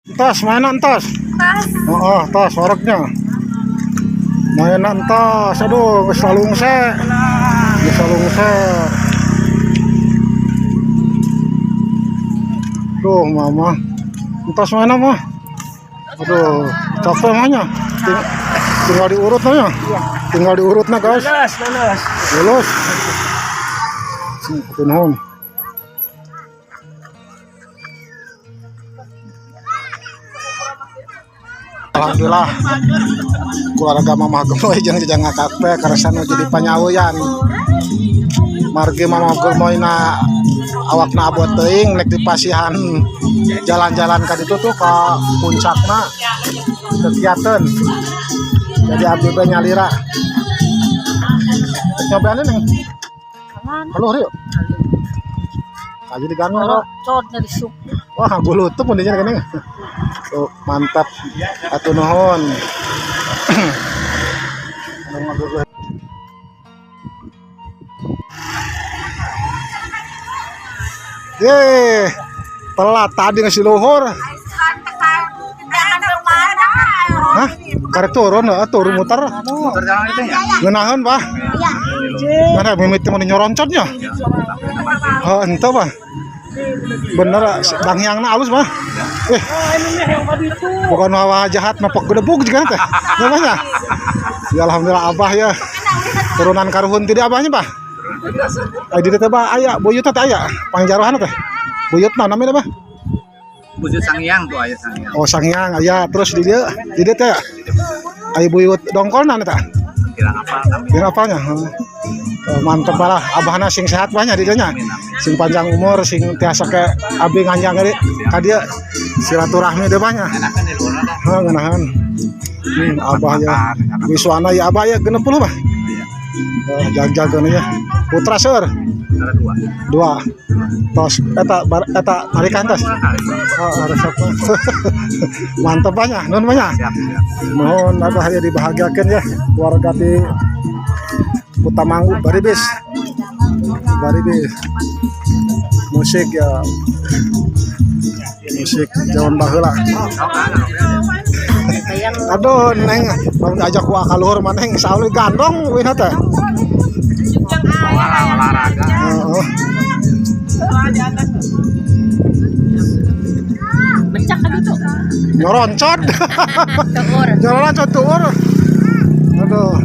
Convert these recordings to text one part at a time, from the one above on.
Tas, mainan tas. Tas. Oh, tas waraknya. Mainan tas. Aduh, geus salungse. Geus salungse. Tuh, mama. Tas mana mah? Aduh, capek mahnya. Tinggal diurut aja. Tinggal diurutnya, guys. Lulus. Nuhun. Alhamdulillah keluarga Mamah Gemoy jeung jajang ngakakpe karesana jadi panyaweyan. Margi Mamah Gemoy na awakna abot teuing lek dipasihan jalan-jalan ka ditu tuh ka puncakna kegiatan. Jadi abdi bae nyalira. Nyobaan nih. Halo, yuk. Aja diganggu lo. Cot dari sup. Wah, gulutup mun dinya gini. Tuh, mantap. Atuh nuhun. Ye, telat tadi ngasih luhur. Hah? Karek turun, turun muter. Muter jalan itu ya? Ngeunaheun, Pak. Mana mimiti mun nyoroncotnya? Oh, ente, Pak. Bener, Bang Hyangna alus, Pak. Bukan hawa jahat mepok gedebuk juga teh. Namanya. Ya alhamdulillah Abah ya. Turunan karuhun ti Abahnya, Pak. Ai di teh, Pak, aya buyut teh aya. Pangjarohan teh. Buyutna namanya, Pak. Buyut Sangyang tuh aya Sangyang. Oh, Sangyang aya terus di dieu teh. Ai buyut dongkolna teh. Kira apa namanya? Kira apanya? Mantep lah, abahna sing sehat banyak di dinya. Sing panjang umur, sing tiasa ke abi nganjang ka dieu. Silaturahmi teh banyak. Enakan di luar ada. Heuh, ngeunaheun. Abah ya. Wiswana ya abah ya 60, Pak. Jag-jageun ya. Putra seur. Ada dua. Tos eta marikan tos. Oh, resep. Mantep banyak, nun banyak. Siap. Mohon abah ya dibahagiakeun ya keluarga ti Putamanggu Baribis. Musik ya. Musik zaman baheula. Aduh, neng ajak ku akaluhur maneh sauli gandong wina teh. Olahraga. Heeh. Bencak kan itu. Nyoroncot. Keur. Nyoroncot tuur. Aduh.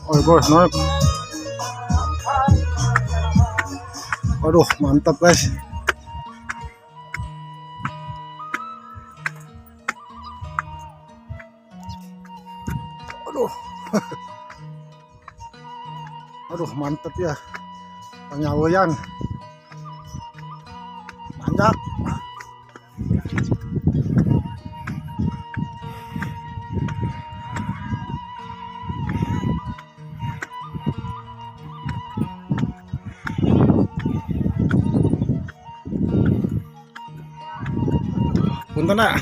Oh, bos, naik. Aduh, mantap, guys. Aduh. Aduh, mantap ya. Penyaweyan. Mantap. Punten nak.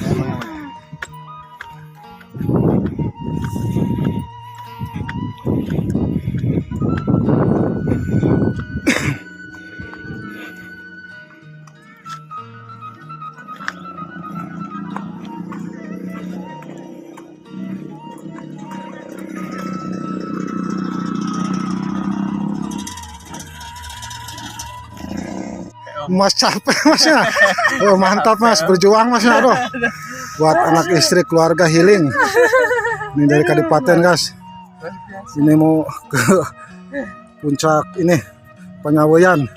Mas capek masnya. Oh, mantap Mas, berjuang Masnya. Aduh. Buat anak istri keluarga healing. Ini dari Kadipaten, guys. Ini mau ke puncak ini Penyaweyan.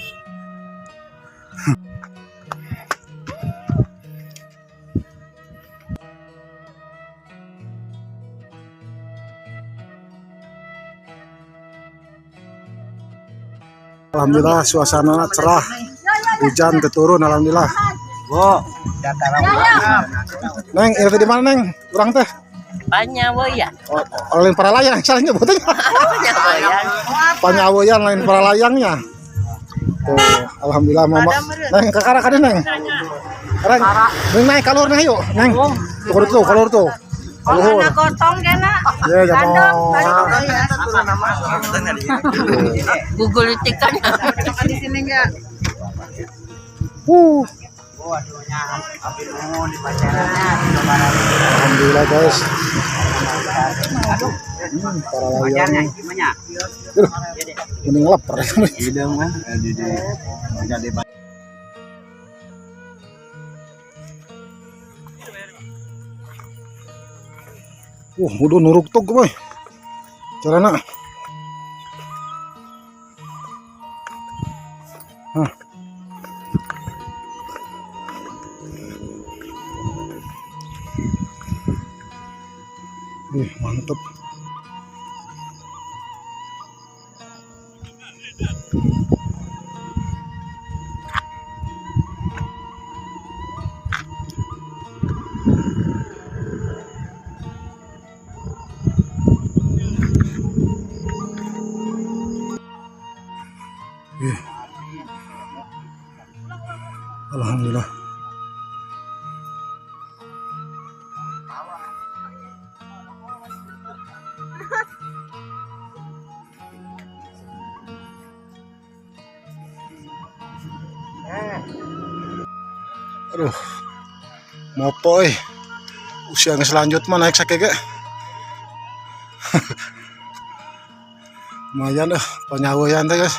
Alhamdulillah suasana cerah. Hujan turun alhamdulillah. Bu, Neng, ini di mana Neng? Kurang teh. Panyaweyan. Lain para layang, salah nyebutnya. Panyaweyan. Panyaweyan lain para layangnya. Tuh, alhamdulillah mama. Neng, ke arah kadin Neng. Neng, naik kalur nih yuk, Neng. Tuh, kalur tuh. Kalur. Ana gotong kena. Ya, jangan. Google tikan. Uh, Waduhnya api di pacarannya di lebaran. Alhamdulillah guys. Para Pacarnya layang. gimana? Mending lapar. Hidung kan jadi Udah nuruk tuh boy. Carana. Hah. Mantap. Alhamdulillah. Aduh, mopo usia yang selanjut mah naik sakit gak? Lumayan penyawean teh guys.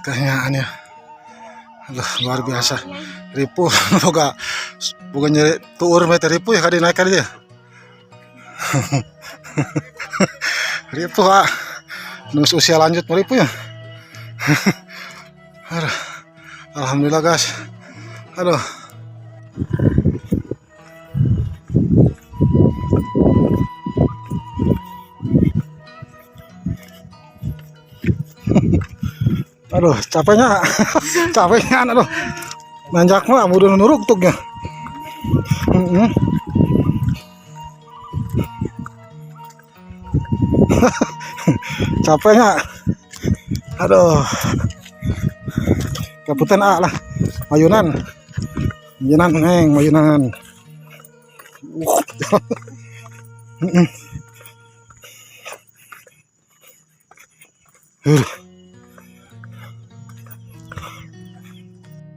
Kenyaan ya. Aduh, luar biasa. Ripu boga nyeri tuur mah ripu ya kadi naik kali ya. Ripu nus usia lanjut ripu ya. Aduh, alhamdulillah guys. Aduh. Aduh, capeknya. Capeknya aduh. Nanjak mah udah nuruk tuh ya. Capeknya. Aduh. Kaputan lah. Mayunan. Mayunan heng, mayunan.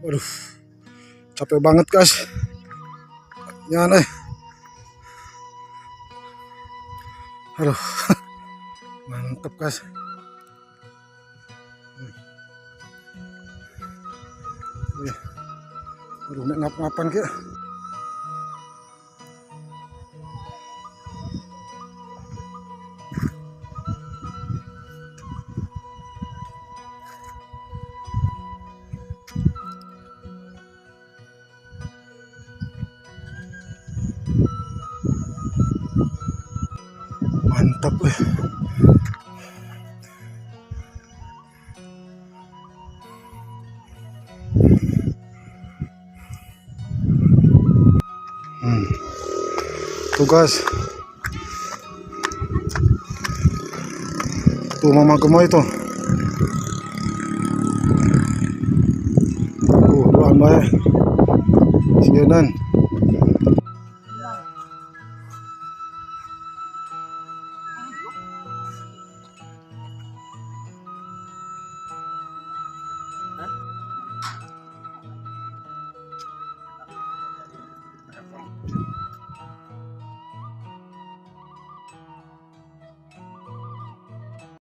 Waduh, capek banget guys. Ya nih. Aduh, mantep guys. Aduh, ngap-ngapan kia. Mantap tuh guys, tuh mama gemoy itu doan bae sieun